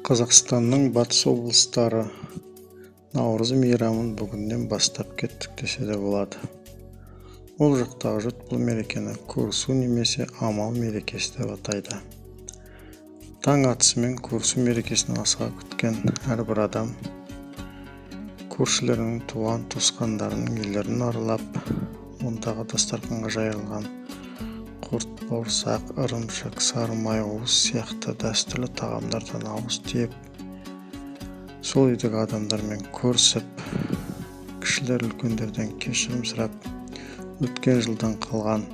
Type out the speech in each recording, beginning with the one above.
Қазақстанның батыс облыстары наурыз мейрамын бүгіннен бастап кеттік десе де болады. Ол жақтағы жұрт бұл мерекені көрісу немесе амал мерекесі деп атайды. Таң атысымен көрісу мерекесін асыға күткен әрбір адам көршілерінің, туған туысқандарының үйлерін аралап, ондағы дастарханға жайылған құрт, бауырсақ, ырымшық, сары май, уыз сияқты дәстүрлі тағамдардан ауыз тиіп, сол үйдегі адамдармен көрісіп, кішілер үлкендерден кешірім сұрап, өткен жылдан қалған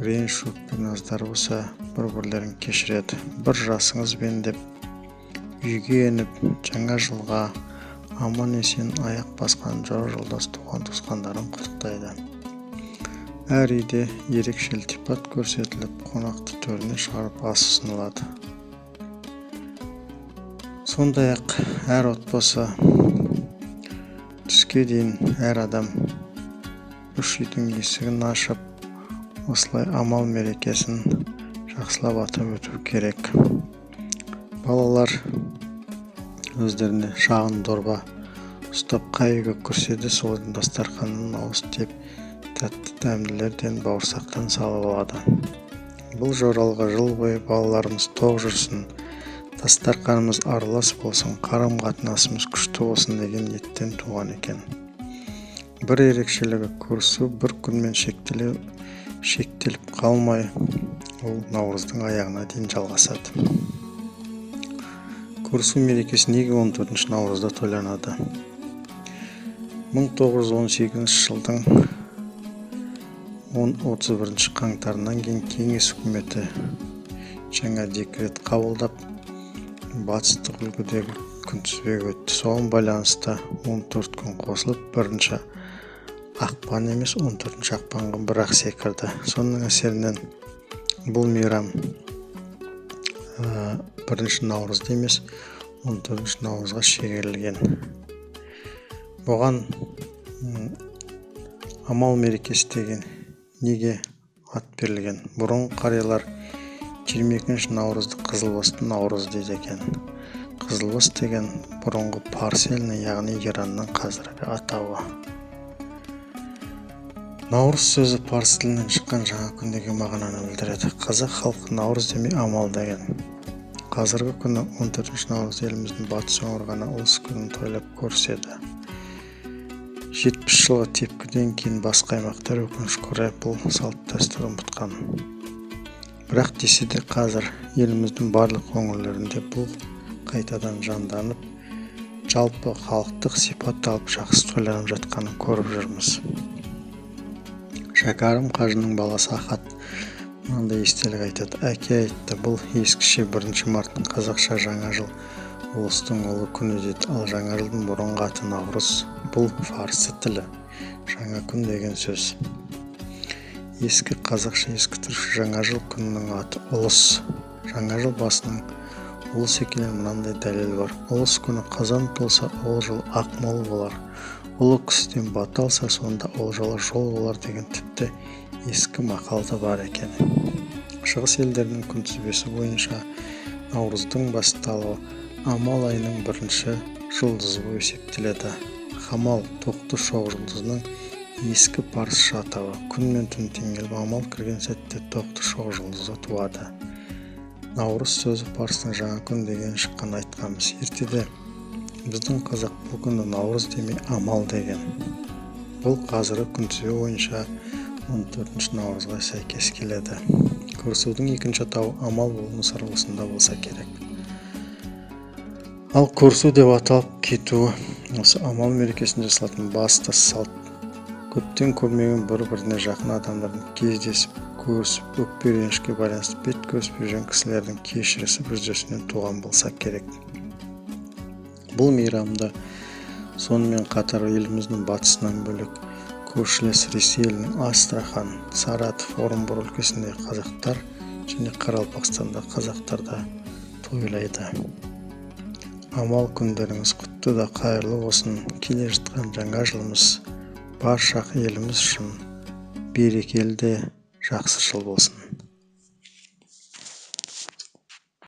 реніш өкпе наздар болса бір-бірлерін кешіреді. Бір жасыңызбен деп үйге еніп, жаңа жылға аман есен аяқ басқан жора жолдас туған туысқандарын құттықтайды. Әр үйде ерекше ілтипат көрсетіліп, қонақты төріне шығарып ас ұсынылады. Сондай-ақ әр отбасы түске дейін әр адам үш үйдің есігін ашып, осылай амал мерекесін жақсылап атап өту керек. Балалар өздеріне шағын дорба ұстап, қай үйге кірсе де сол дастарханнан ауыз тиіп, тәтті дәмділерден, бауырсақтан салып алады. Бұл жоралғы жыл бойы балаларымыз тоқ жүрсін, дастарханымыз аралас болсын, қарым-қатынасымыз күшті болсын деген ниеттен туған екен. Бір ерекшелігі көрісу бір күнмен шектеліп қалмай, ол наурыздың аяғына дейін жалғасады. Көрісу мерекесі неге 14 наурызда тойланады? 1918 жылдың 31 қаңтарынан кейін кеңес үкіметі жаңа декрет қабылдап, батыстық үлгідегі күнтізбеге өтті. Соған байланысты 14 күн қосылып, 1 ақпан емес 14 ақпанға бір-ақ секірді. Соның әсерінен бұл мейрам 1 наурызда емес 14 наурызға шегерілген. Бұған амал мерекесі деген неге ат берілген? Бұрын қариялар 22 наурызды Қызылбасты наурыз дейді екен. Қызылбас деген бұрынғы парсы елінің, яғни Иранның қазіргі атауы. Наурыз сөзі парсы тілінен шыққан жаңа күн деген мағынаны білдіреді. Қазақ халқы наурыз демей амал деген. Қазіргі күні 14 наурыз еліміздің батыс өңірі ұлыс күнін тойлап көріседі. 70 жылғы тепкіден кейін басқа аймақтар өкінішке орай бұл салт дәстүрін ұмытқан. Бірақ десе де қазір еліміздің барлық өңірлерінде бұл қайтадан жанданып, жалпы халықтық сипат алып жақсы тойланып жатқанын көріп жүрміз. Шәкәрім қажының баласы Ахат мынандай естелік айтады. Әке айтты, бұл ескіше 1 марттың қазақша жаңа жыл, ұлыстың ұлы күні дейді. Ал жаңа жылдың бұрынғы аты наурыз. Бұл фарсы тілі жаңа күн деген сөз. Ескі қазақша, ескі түркше жаңа жыл күнінің аты ұлыс. Жаңа жыл басының ұлыс екенін мынандай дәлел бар. Ұлыс күні қазан толса, ол жыл ақмол болар. Ұлы кісіден бата алса, сонда ол жолы жол болар деген тіпті ескі мақалда бар екен. Шығыс елдерінің күнтізбесі бойынша наурыздың басталуы амал айының 1 жұлдызы болып есептеледі. Хамал тоқты шоқ жұлдызының ескі парсыша атауы. Күн мен түн теңеліп, амал кірген сәтте тоқты шоқ жұлдызы туады. Наурыз сөзі парсының жаңа күн деген шыққан айтқанбыз. Ертеде біздің қазақ бұл күнді наурыз демей амал деген. Бұл қазіргі күнтізбе бойынша 14 наурызға сәйкес келеді. Көрісудің екінші атауы амал болуының саралғысында болса керек. Ал көрісу деп аталып кетуі осы амал мерекесінде жасалатын басты салт. Көптен көрмеген бір-біріне жақын адамдардың кездесіп, көрісіп, өкпе ренішке байланысты бет көріспей жүрген кісілердің кешірісіп жүздесуінен туған болса керек. Бұл мейрамда сонымен қатар еліміздің батысынан бөлек көршілес Ресей елінің Астрахан, Саратов, Орынбор өлкесінде қазақтар және Қарақалпақстанда қазақтар да тойлайды. Амал күндеріңіз құтты да қайырлы болсын. Келе жатқан жаңа жылымыз барша еліміз үшін берекелі де жақсы жыл болсын.